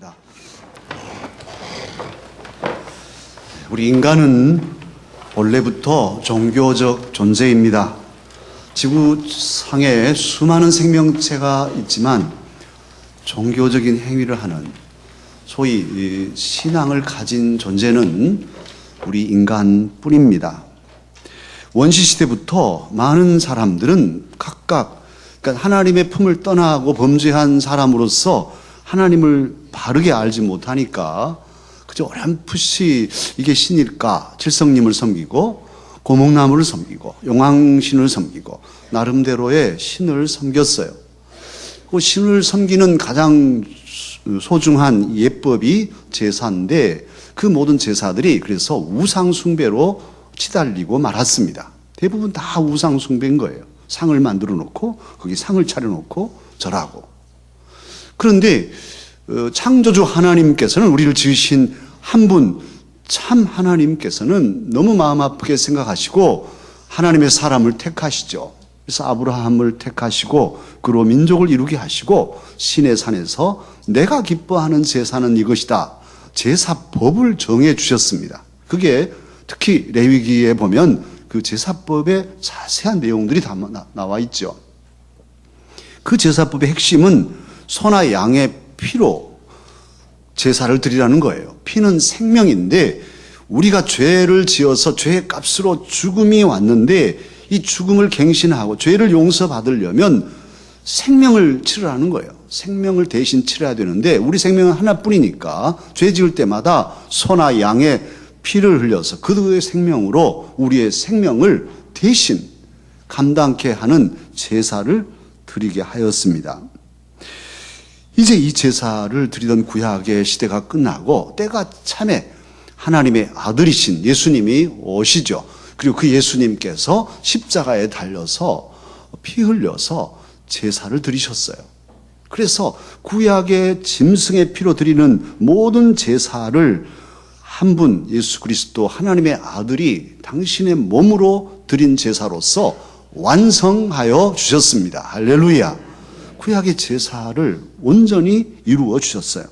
기도하겠습니다. 우리 인간은 원래부터 종교적 존재입니다. 지구상에 수많은 생명체가 있지만 종교적인 행위를 하는 소위 신앙을 가진 존재는 우리 인간뿐입니다. 원시시대부터 많은 사람들은 각각 그러니까 하나님의 품을 떠나고 범죄한 사람으로서 하나님을 바르게 알지 못하니까 그저 어렴풋이 이게 신일까 칠성님을 섬기고 고목나무를 섬기고 용왕신을 섬기고 나름대로의 신을 섬겼어요. 그 신을 섬기는 가장 소중한 예법이 제사인데 그 모든 제사들이 그래서 우상숭배로 치달리고 말았습니다. 대부분 다 우상숭배인 거예요. 상을 만들어 놓고 거기 상을 차려 놓고 절하고. 그런데 창조주 하나님께서는 우리를 지으신 한 분 참 하나님께서는 너무 마음 아프게 생각하시고 하나님의 사람을 택하시죠. 그래서 아브라함을 택하시고 그로 민족을 이루게 하시고 시내 산에서 내가 기뻐하는 제사는 이것이다. 제사법을 정해 주셨습니다. 그게 특히 레위기에 보면 그 제사법의 자세한 내용들이 다 나와 있죠. 그 제사법의 핵심은 소나 양의 피로 제사를 드리라는 거예요. 피는 생명인데 우리가 죄를 지어서 죄의 값으로 죽음이 왔는데 이 죽음을 갱신하고 죄를 용서받으려면 생명을 치르라는 거예요. 생명을 대신 치러야 되는데 우리 생명은 하나뿐이니까 죄 지을 때마다 소나 양의 피를 흘려서 그들의 생명으로 우리의 생명을 대신 감당케 하는 제사를 드리게 하였습니다. 이제 이 제사를 드리던 구약의 시대가 끝나고 때가 참에 하나님의 아들이신 예수님이 오시죠. 그리고 그 예수님께서 십자가에 달려서 피 흘려서 제사를 드리셨어요. 그래서 구약의 짐승의 피로 드리는 모든 제사를 한 분 예수 그리스도 하나님의 아들이 당신의 몸으로 드린 제사로서 완성하여 주셨습니다. 할렐루야. 구약의 제사를 온전히 이루어 주셨어요.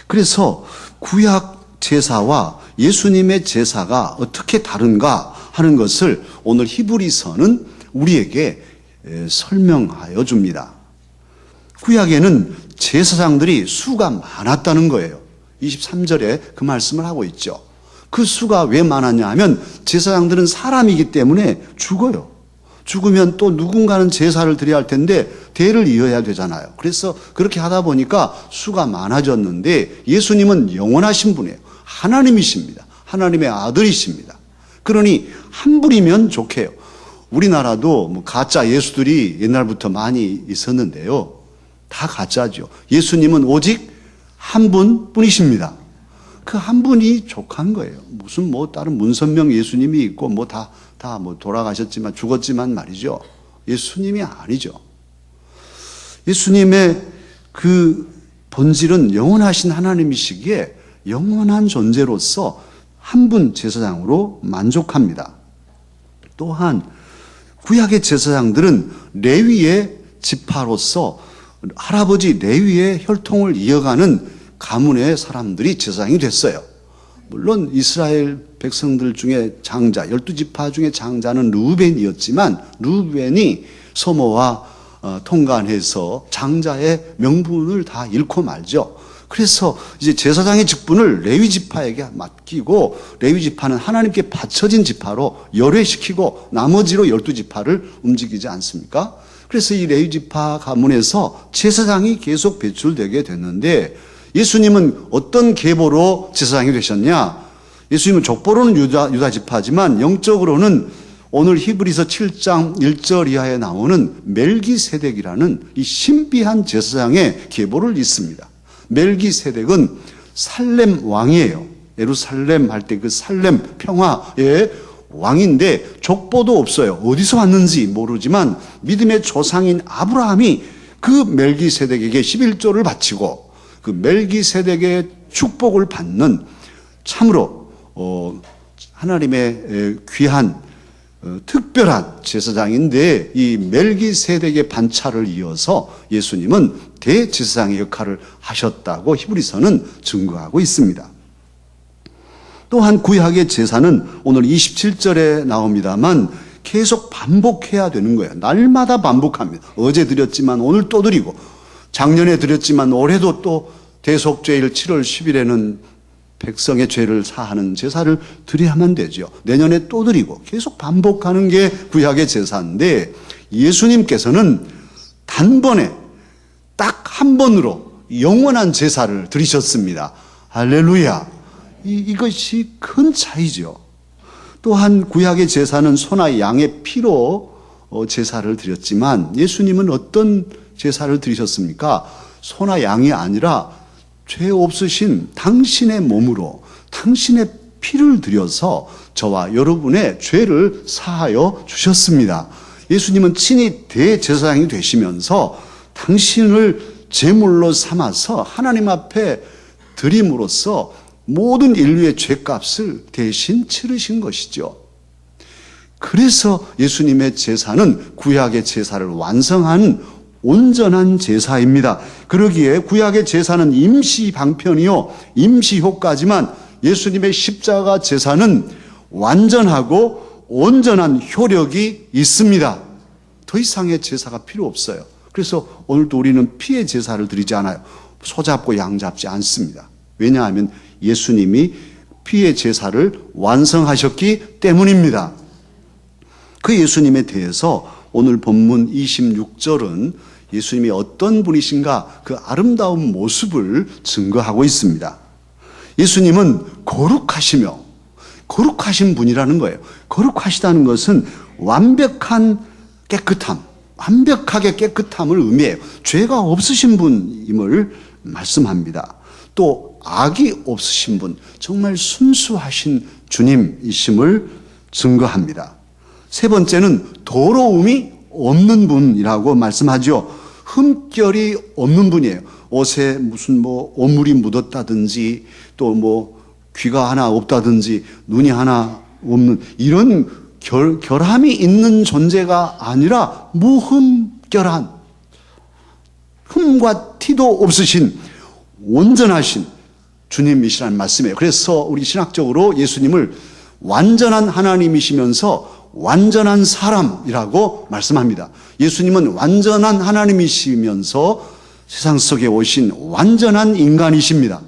그래서 구약 제사와 예수님의 제사가 어떻게 다른가 하는 것을 오늘 히브리서는 우리에게 설명하여 줍니다. 구약에는 제사장들이 수가 많았다는 거예요. 23절에 그 말씀을 하고 있죠. 그 수가 왜 많았냐 하면 제사장들은 사람이기 때문에 죽어요. 죽으면 또 누군가는 제사를 드려야 할 텐데 대를 이어야 되잖아요. 그래서 그렇게 하다 보니까 수가 많아졌는데 예수님은 영원하신 분이에요. 하나님이십니다. 하나님의 아들이십니다. 그러니 한 분이면 좋게요. 우리나라도 뭐 가짜 예수들이 옛날부터 많이 있었는데요. 다 가짜죠. 예수님은 오직 한 분뿐이십니다. 그 한 분이 족한 거예요. 무슨 뭐 다른 문선명 예수님이 있고 뭐 다 뭐 돌아가셨지만 죽었지만 말이죠. 예수님이 아니죠. 예수님의 그 본질은 영원하신 하나님이시기에 영원한 존재로서 한 분 제사장으로 만족합니다. 또한 구약의 제사장들은 레위의 지파로서 할아버지 레위의 혈통을 이어가는 가문의 사람들이 제사장이 됐어요. 물론 이스라엘 백성들 중에 장자, 12지파 중에 장자는 르우벤이었지만 르우벤이 소모와 통간해서 장자의 명분을 다 잃고 말죠. 그래서 이제 제사장의 직분을 레위 지파에게 맡기고 레위 지파는 하나님께 바쳐진 지파로 열회시키고 나머지로 12지파를 움직이지 않습니까? 그래서 이 레위 지파 가문에서 제사장이 계속 배출되게 됐는데 예수님은 어떤 계보로 제사장이 되셨냐? 예수님은 족보로는 유다 지파지만 영적으로는 오늘 히브리서 7장 1절 이하에 나오는 멜기세덱이라는 이 신비한 제사장의 계보를 잇습니다. 멜기세덱은 살렘 왕이에요. 예루살렘 할 때 그 살렘 평화의 왕인데 족보도 없어요. 어디서 왔는지 모르지만 믿음의 조상인 아브라함이 그 멜기세덱에게 11조를 바치고 그 멜기세덱의 축복을 받는 참으로 하나님의 귀한 특별한 제사장인데 이 멜기세덱의 반차를 이어서 예수님은 대제사장의 역할을 하셨다고 히브리서는 증거하고 있습니다. 또한 구약의 제사는 오늘 27절에 나옵니다만 계속 반복해야 되는 거예요. 날마다 반복합니다. 어제 드렸지만 오늘 또 드리고, 작년에 드렸지만 올해도 또 대속죄일 7월 10일에는 백성의 죄를 사하는 제사를 드려야만 되죠. 내년에 또 드리고 계속 반복하는 게 구약의 제사인데, 예수님께서는 단번에 딱 한 번으로 영원한 제사를 드리셨습니다. 할렐루야. 이것이 큰 차이죠. 또한 구약의 제사는 소나 양의 피로 제사를 드렸지만, 예수님은 어떤 제사를 드리셨습니까? 소나 양이 아니라 죄 없으신 당신의 몸으로 당신의 피를 들여서 저와 여러분의 죄를 사하여 주셨습니다. 예수님은 친히 대제사장이 되시면서 당신을 제물로 삼아서 하나님 앞에 드림으로써 모든 인류의 죄값을 대신 치르신 것이죠. 그래서 예수님의 제사는 구약의 제사를 완성한 온전한 제사입니다. 그러기에 구약의 제사는 임시 방편이요, 임시 효과지만 예수님의 십자가 제사는 완전하고 온전한 효력이 있습니다. 더 이상의 제사가 필요 없어요. 그래서 오늘도 우리는 피의 제사를 드리지 않아요. 소 잡고 양 잡지 않습니다. 왜냐하면 예수님이 피의 제사를 완성하셨기 때문입니다. 그 예수님에 대해서 오늘 본문 26절은 예수님이 어떤 분이신가 그 아름다운 모습을 증거하고 있습니다. 예수님은 거룩하시며 거룩하신 분이라는 거예요. 거룩하시다는 것은 완벽한 깨끗함, 완벽하게 깨끗함을 의미해요. 죄가 없으신 분임을 말씀합니다. 또 악이 없으신 분, 정말 순수하신 주님이심을 증거합니다. 세 번째는 더러움이 없는 분이라고 말씀하죠. 흠결이 없는 분이에요. 옷에 무슨 오물이 묻었다든지, 또 귀가 하나 없다든지, 눈이 하나 없는 이런 결함이 있는 존재가 아니라 무흠결한, 흠과 티도 없으신 온전하신 주님이시라는 말씀이에요. 그래서 우리 신학적으로 예수님을 완전한 하나님이시면서 완전한 사람이라고 말씀합니다. 예수님은 완전한 하나님이시면서 세상 속에 오신 완전한 인간이십니다.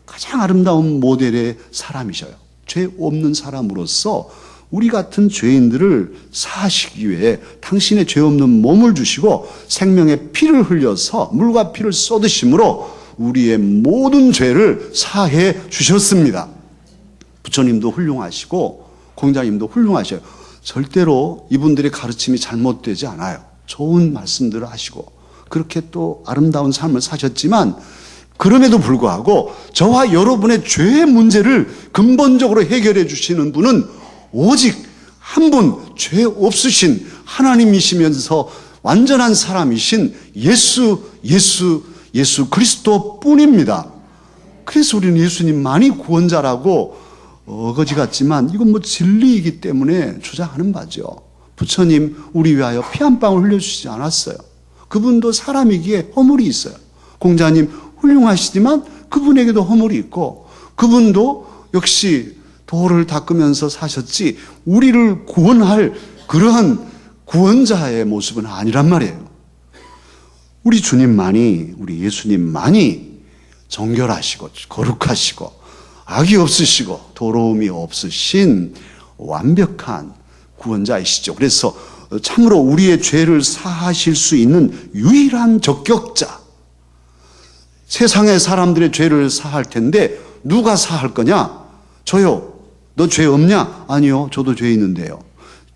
가장 아름다운 모델의 사람이셔요. 죄 없는 사람으로서 우리 같은 죄인들을 사하시기 위해 당신의 죄 없는 몸을 주시고 생명의 피를 흘려서 물과 피를 쏟으심으로 우리의 모든 죄를 사해 주셨습니다. 부처님도 훌륭하시고 공자님도 훌륭하셔요. 절대로 이분들의 가르침이 잘못되지 않아요. 좋은 말씀들을 하시고 그렇게 또 아름다운 삶을 사셨지만, 그럼에도 불구하고 저와 여러분의 죄의 문제를 근본적으로 해결해 주시는 분은 오직 한 분, 죄 없으신 하나님이시면서 완전한 사람이신 예수 그리스도 뿐입니다. 그래서 우리는 예수님만이 구원자라고 어거지 같지만 이건 진리이기 때문에 주장하는 바죠. 부처님 우리 위하여 피 한 방울 흘려주시지 않았어요. 그분도 사람이기에 허물이 있어요. 공자님 훌륭하시지만 그분에게도 허물이 있고, 그분도 역시 도를 닦으면서 사셨지 우리를 구원할 그러한 구원자의 모습은 아니란 말이에요. 우리 주님만이, 우리 예수님만이 정결하시고 거룩하시고 악이 없으시고 더러움이 없으신 완벽한 구원자이시죠. 그래서 참으로 우리의 죄를 사하실 수 있는 유일한 적격자, 세상의 사람들의 죄를 사할 텐데 누가 사할 거냐? 저요. 너 죄 없냐? 아니요. 저도 죄 있는데요.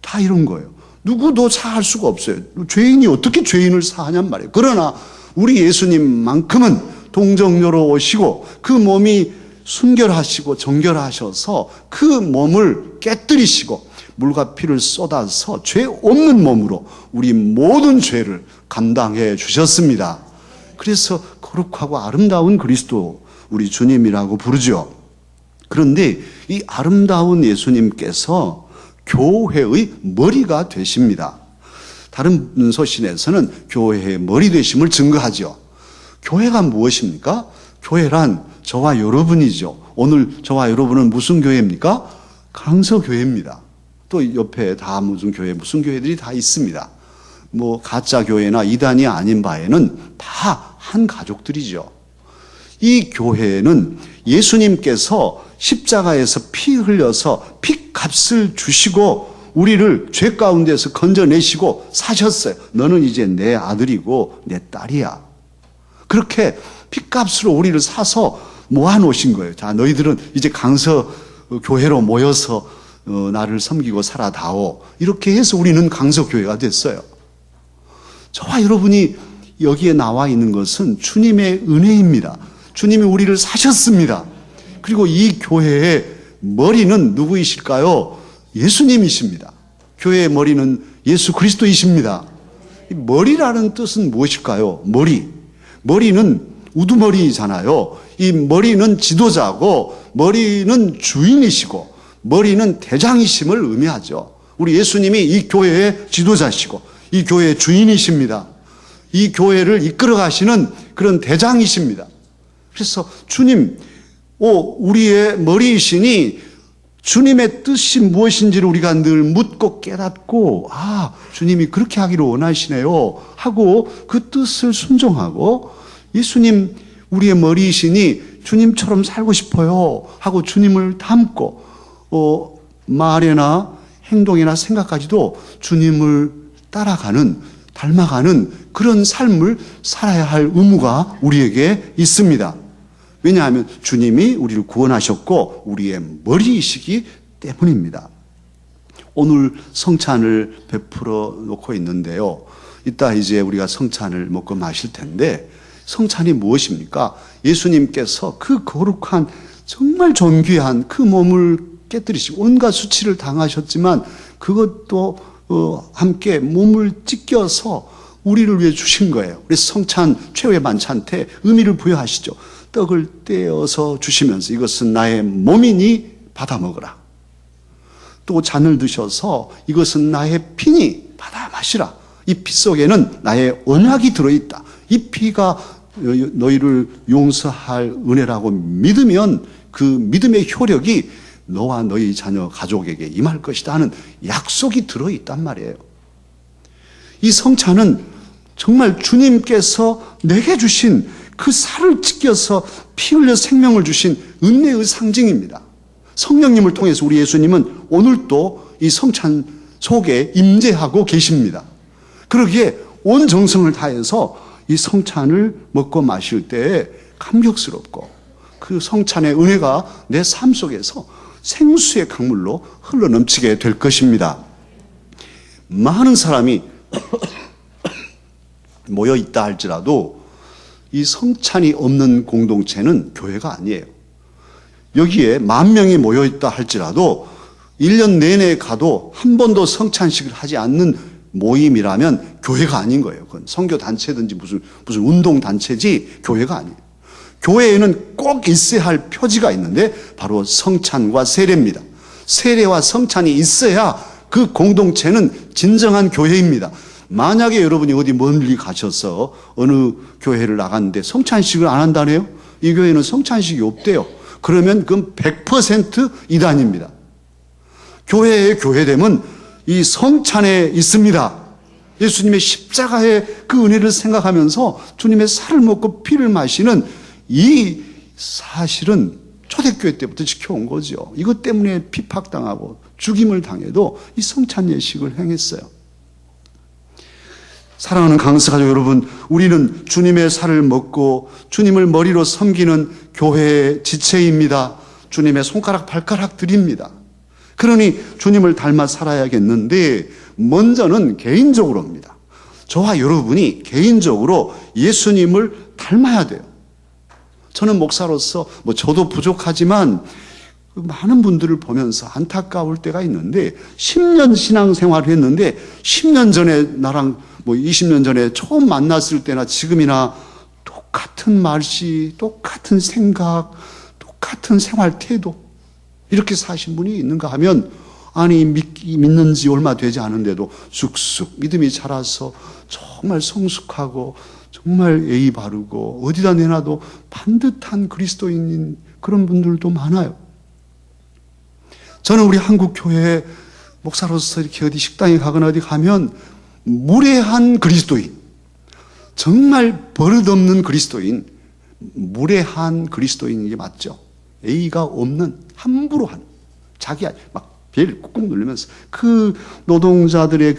다 이런 거예요. 누구도 사할 수가 없어요. 죄인이 어떻게 죄인을 사하냔 말이에요. 그러나 우리 예수님만큼은 동정녀로 오시고 그 몸이 순결하시고 정결하셔서 그 몸을 깨뜨리시고 물과 피를 쏟아서 죄 없는 몸으로 우리 모든 죄를 감당해 주셨습니다. 그래서 거룩하고 아름다운 그리스도, 우리 주님이라고 부르죠. 그런데 이 아름다운 예수님께서 교회의 머리가 되십니다. 다른 서신에서는 교회의 머리 되심을 증거하죠. 교회가 무엇입니까? 교회란 저와 여러분이죠. 오늘 저와 여러분은 무슨 교회입니까? 강서교회입니다. 또 옆에 다 무슨 교회들이 다 있습니다. 뭐 가짜 교회나 이단이 아닌 바에는 다 한 가족들이죠. 이 교회는 예수님께서 십자가에서 피 흘려서 핏값을 주시고 우리를 죄 가운데서 건져내시고 사셨어요. 너는 이제 내 아들이고 내 딸이야. 그렇게 핏값으로 우리를 사서 모아놓으신 거예요. 자, 너희들은 이제 강서 교회로 모여서 나를 섬기고 살아다오. 이렇게 해서 우리는 강서 교회가 됐어요. 저와 여러분이 여기에 나와 있는 것은 주님의 은혜입니다. 주님이 우리를 사셨습니다. 그리고 이 교회의 머리는 누구이실까요? 예수님이십니다. 교회의 머리는 예수 그리스도이십니다. 머리라는 뜻은 무엇일까요? 머리는 우두머리잖아요. 이 머리는 지도자고 머리는 주인이시고 머리는 대장이심을 의미하죠. 우리 예수님이 이 교회의 지도자시고 이 교회의 주인이십니다. 이 교회를 이끌어 가시는 그런 대장이십니다. 그래서 주님, 우리의 머리이시니 주님의 뜻이 무엇인지를 우리가 늘 묻고 깨닫고, 주님이 그렇게 하기를 원하시네요 하고 그 뜻을 순종하고, 예수님 우리의 머리이시니 주님처럼 살고 싶어요 하고 주님을 닮고, 말이나 행동이나 생각까지도 주님을 따라가는, 닮아가는 그런 삶을 살아야 할 의무가 우리에게 있습니다. 왜냐하면 주님이 우리를 구원하셨고 우리의 머리이시기 때문입니다. 오늘 성찬을 베풀어 놓고 있는데요. 이따 이제 우리가 성찬을 먹고 마실 텐데, 성찬이 무엇입니까? 예수님께서 그 거룩한 정말 존귀한 그 몸을 깨뜨리시고 온갖 수치를 당하셨지만 그것도 함께 몸을 찢겨서 우리를 위해 주신 거예요. 그래서 성찬 최후의 만찬 때 의미를 부여하시죠. 떡을 떼어서 주시면서 이것은 나의 몸이니 받아 먹으라. 또 잔을 드셔서 이것은 나의 피니 받아 마시라. 이 피 속에는 나의 언약이 들어있다. 이 피가 너희를 용서할 은혜라고 믿으면 그 믿음의 효력이 너와 너희 자녀 가족에게 임할 것이다 하는 약속이 들어있단 말이에요. 이 성찬은 정말 주님께서 내게 주신 그 살을 찢겨서 피 흘려 생명을 주신 은혜의 상징입니다. 성령님을 통해서 우리 예수님은 오늘도 이 성찬 속에 임재하고 계십니다. 그러기에 온 정성을 다해서 이 성찬을 먹고 마실 때 감격스럽고 그 성찬의 은혜가 내 삶 속에서 생수의 강물로 흘러넘치게 될 것입니다. 많은 사람이 모여 있다 할지라도 이 성찬이 없는 공동체는 교회가 아니에요. 여기에 10,000명이 모여 있다 할지라도 1년 내내 가도 한 번도 성찬식을 하지 않는 모임이라면 교회가 아닌 거예요. 그건 선교단체든지 무슨 운동단체지 교회가 아니에요. 교회에는 꼭 있어야 할 표지가 있는데 바로 성찬과 세례입니다. 세례와 성찬이 있어야 그 공동체는 진정한 교회입니다. 만약에 여러분이 어디 멀리 가셔서 어느 교회를 나갔는데 성찬식을 안 한다네요? 이 교회는 성찬식이 없대요. 그러면 그건 100% 이단입니다. 교회의 교회됨은 이 성찬에 있습니다. 예수님의 십자가의 그 은혜를 생각하면서 주님의 살을 먹고 피를 마시는 이 사실은 초대교회 때부터 지켜온 거죠. 이것 때문에 핍박당하고 죽임을 당해도 이 성찬 예식을 행했어요. 사랑하는 강서 가족 여러분, 우리는 주님의 살을 먹고 주님을 머리로 섬기는 교회의 지체입니다. 주님의 손가락 발가락들입니다. 그러니 주님을 닮아 살아야겠는데 먼저는 개인적으로입니다. 저와 여러분이 개인적으로 예수님을 닮아야 돼요. 저는 목사로서 저도 부족하지만 많은 분들을 보면서 안타까울 때가 있는데 10년 신앙생활을 했는데 10년 전에 나랑 20년 전에 처음 만났을 때나 지금이나 똑같은 말씨, 똑같은 생각, 똑같은 생활 태도 이렇게 사신 분이 있는가 하면 아니 믿는 지 얼마 되지 않은데도 쑥쑥 믿음이 자라서 정말 성숙하고 정말 예의 바르고 어디다 내놔도 반듯한 그리스도인인 그런 분들도 많아요. 저는 우리 한국 교회 목사로서 이렇게 어디 식당에 가거나 어디 가면 무례한 그리스도인, 정말 버릇없는 그리스도인, 무례한 그리스도인 이게 맞죠? 예의가 없는, 함부로 하는, 자기 막 배를 꾹꾹 누르면서 그 노동자들의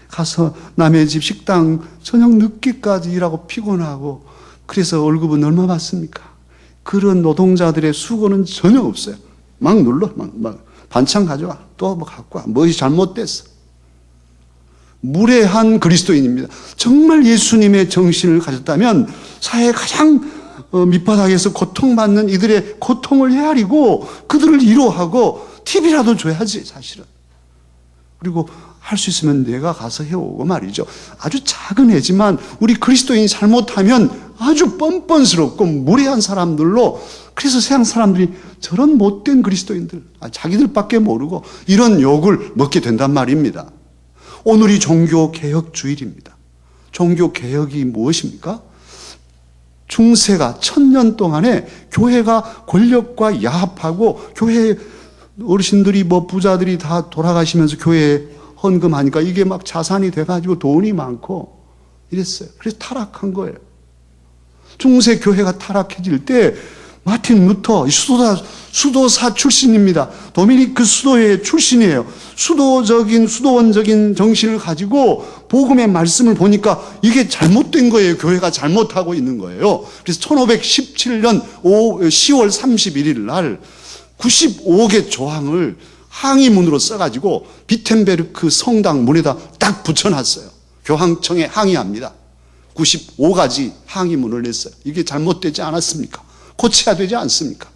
가서 남의 집 식당 저녁 늦게까지 일하고 피곤하고 그래서 월급은 얼마 받습니까? 그런 노동자들의 수고는 전혀 없어요. 막 눌러, 막 반찬 가져와, 또 뭐 갖고 와, 무엇이 잘못됐어. 무례한 그리스도인입니다. 정말 예수님의 정신을 가졌다면 사회의 가장 밑바닥에서 고통받는 이들의 고통을 헤아리고 그들을 위로하고 팁이라도 줘야지, 사실은. 그리고 할 수 있으면 내가 가서 해오고 말이죠. 아주 작은 애지만 우리 그리스도인이 잘못하면 아주 뻔뻔스럽고 무례한 사람들로, 그래서 세상 사람들이 저런 못된 그리스도인들, 자기들밖에 모르고 이런 욕을 먹게 된단 말입니다. 오늘이 종교개혁 주일입니다. 종교개혁이 무엇입니까? 중세가 1000년 동안에 교회가 권력과 야합하고 교회 어르신들이 뭐 부자들이 다 돌아가시면서 교회에 헌금하니까 이게 막 자산이 돼가지고 돈이 많고 이랬어요. 그래서 타락한 거예요. 중세 교회가 타락해질 때 마틴 루터, 수도사 출신입니다. 도미니크 수도회 출신이에요. 수도원적인 정신을 가지고 복음의 말씀을 보니까 이게 잘못된 거예요. 교회가 잘못하고 있는 거예요. 그래서 1517년 10월 31일 날 95개 조항을 항의문으로 써가지고 비텐베르크 성당 문에다 딱 붙여놨어요. 교황청에 항의합니다. 95가지 항의문을 냈어요. 이게 잘못되지 않았습니까? 고쳐야 되지 않습니까?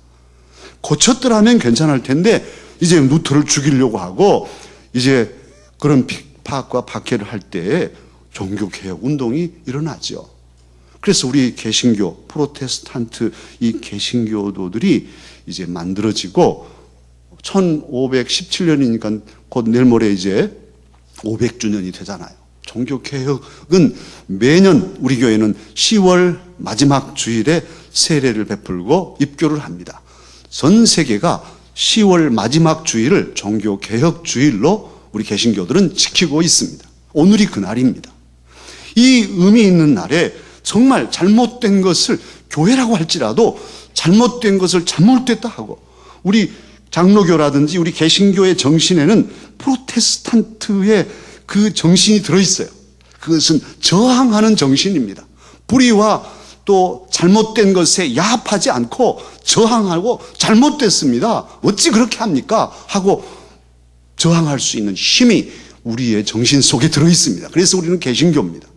고쳤더라면 괜찮을 텐데 이제 루터를 죽이려고 하고 이제 그런 핍박과 박해를 할 때 종교개혁 운동이 일어나죠. 그래서 우리 개신교, 프로테스탄트 이 개신교도들이 이제 만들어지고 1517년이니까 곧 내일 모레 이제 500주년이 되잖아요. 종교개혁은 매년 우리 교회는 10월 마지막 주일에 세례를 베풀고 입교를 합니다. 전 세계가 10월 마지막 주일을 종교개혁 주일로 우리 개신교들은 지키고 있습니다. 오늘이 그날입니다. 이 의미 있는 날에 정말 잘못된 것을 교회라고 할지라도 잘못된 것을 잘못됐다 하고, 우리 장로교라든지 우리 개신교의 정신에는 프로테스탄트의 그 정신이 들어있어요. 그것은 저항하는 정신입니다. 불의와 또 잘못된 것에 야합하지 않고 저항하고 잘못됐습니다. 어찌 그렇게 합니까? 하고 저항할 수 있는 힘이 우리의 정신 속에 들어있습니다. 그래서 우리는 개신교입니다.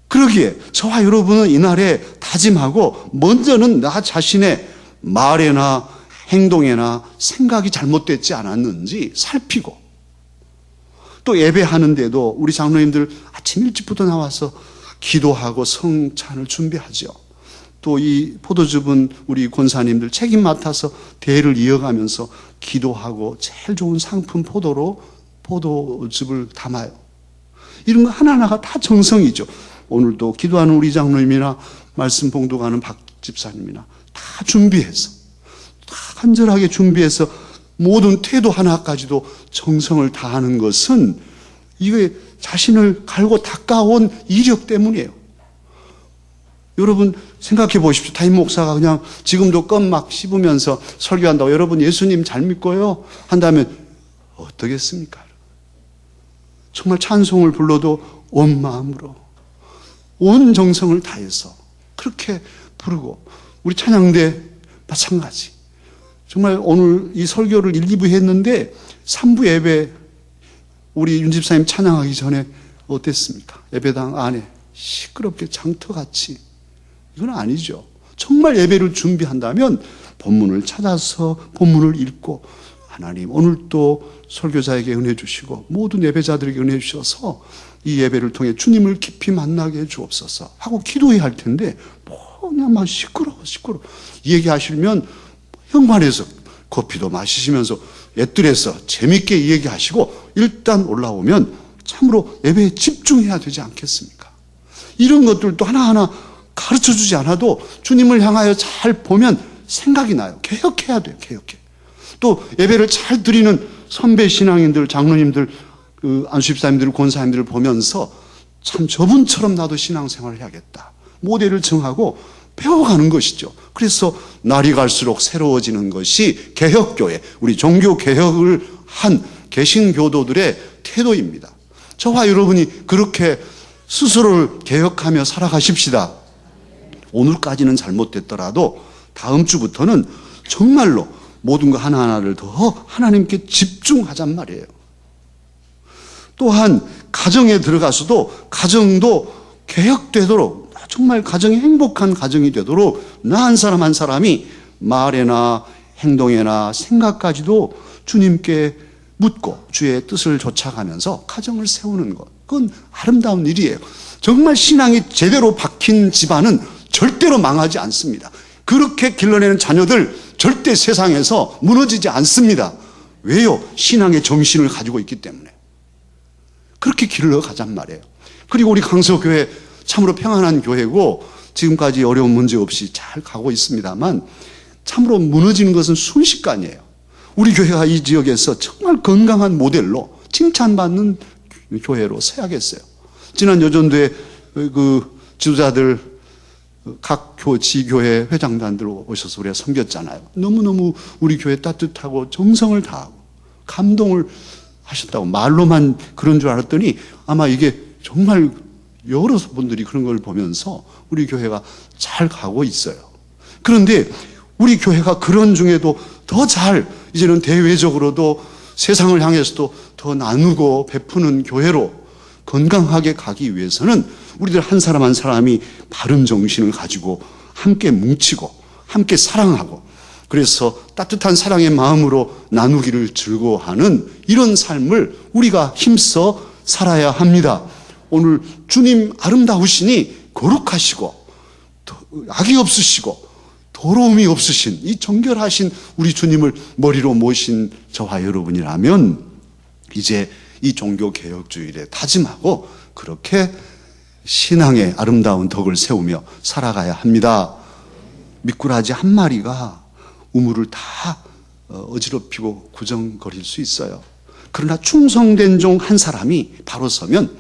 그러기에 저와 여러분은 이날에 다짐하고 먼저는 나 자신의 말에나 행동에나 생각이 잘못됐지 않았는지 살피고, 또 예배하는데도 우리 장로님들 아침 일찍부터 나와서 기도하고 성찬을 준비하죠. 또 이 포도즙은 우리 권사님들 책임 맡아서 대를 이어가면서 기도하고 제일 좋은 상품 포도로 포도즙을 담아요. 이런 거 하나하나가 다 정성이죠. 오늘도 기도하는 우리 장로님이나 말씀 봉독하는 박 집사님이나 다 준비해서, 다 간절하게 준비해서 모든 태도 하나까지도 정성을 다하는 것은 이게 자신을 갈고 닦아온 이력 때문이에요. 여러분 생각해 보십시오. 담임 목사가 그냥 지금도 껌 막 씹으면서 설교한다고 여러분 예수님 잘 믿고요 한다면 어떻겠습니까? 정말 찬송을 불러도 온 마음으로 온 정성을 다해서 그렇게 부르고, 우리 찬양대 마찬가지. 정말 오늘 이 설교를 1, 2부 했는데 3부 예배 우리 윤 집사님 찬양하기 전에 어땠습니까? 예배당 안에 시끄럽게 장터같이. 이건 아니죠. 정말 예배를 준비한다면 본문을 찾아서 본문을 읽고, 하나님 오늘 또 설교자에게 은혜 주시고 모든 예배자들에게 은혜 주셔서 이 예배를 통해 주님을 깊이 만나게 해 주옵소서 하고 기도해야 할 텐데 그냥 막 시끄러워 얘기하시면 현관에서 커피도 마시시면서 앳들에서 재밌게 얘기하시고 일단 올라오면 참으로 예배에 집중해야 되지 않겠습니까? 이런 것들도 하나하나 가르쳐 주지 않아도 주님을 향하여 잘 보면 생각이 나요. 개혁해야 돼요. 개혁해. 또 예배를 잘 드리는 선배 신앙인들, 장로님들, 안수집사님들, 권사님들을 보면서 참 저분처럼 나도 신앙생활을 해야겠다. 모델을 정하고 배워가는 것이죠. 그래서 날이 갈수록 새로워지는 것이 개혁교회, 우리 종교 개혁을 한 개신교도들의 태도입니다. 저와 여러분이 그렇게 스스로를 개혁하며 살아가십시다. 오늘까지는 잘못됐더라도 다음 주부터는 정말로 모든 것 하나하나를 더 하나님께 집중하잔 말이에요. 또한 가정에 들어가서도 가정도 개혁되도록, 정말 가정이 행복한 가정이 되도록 나 한 사람 한 사람이 말에나 행동에나 생각까지도 주님께 묻고 주의 뜻을 좇아가면서 가정을 세우는 것, 그건 아름다운 일이에요. 정말 신앙이 제대로 박힌 집안은 절대로 망하지 않습니다. 그렇게 길러내는 자녀들 절대 세상에서 무너지지 않습니다. 왜요? 신앙의 정신을 가지고 있기 때문에. 그렇게 길러가잔 말이에요. 그리고 우리 강서교회 참으로 평안한 교회고 지금까지 어려운 문제 없이 잘 가고 있습니다만 참으로 무너지는 것은 순식간이에요. 우리 교회가 이 지역에서 정말 건강한 모델로 칭찬받는 교회로 서야겠어요. 지난 여전도에 그 지도자들 각 지교회 회장단들 오셔서 우리가 섬겼잖아요. 너무너무 우리 교회 따뜻하고 정성을 다하고 감동을 하셨다고 말로만 그런 줄 알았더니 아마 이게 정말 여러 분들이 그런 걸 보면서 우리 교회가 잘 가고 있어요. 그런데 우리 교회가 그런 중에도 더 잘 이제는 대외적으로도 세상을 향해서도 더 나누고 베푸는 교회로 건강하게 가기 위해서는 우리들 한 사람 한 사람이 바른 정신을 가지고 함께 뭉치고 함께 사랑하고 그래서 따뜻한 사랑의 마음으로 나누기를 즐거워하는 이런 삶을 우리가 힘써 살아야 합니다. 오늘 주님 아름다우시니 거룩하시고 악이 없으시고 더러움이 없으신 이 정결하신 우리 주님을 머리로 모신 저와 여러분이라면 이제 이 종교개혁주의에 다짐하고 그렇게 신앙의 아름다운 덕을 세우며 살아가야 합니다. 미꾸라지 한 마리가 우물을 다 어지럽히고 구정거릴 수 있어요. 그러나 충성된 종 한 사람이 바로 서면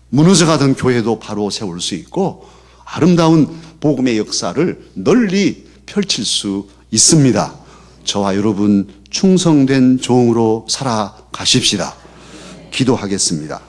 무너져가던 교회도 바로 세울 수 있고 아름다운 복음의 역사를 널리 펼칠 수 있습니다. 저와 여러분 충성된 종으로 살아가십시다. 기도하겠습니다.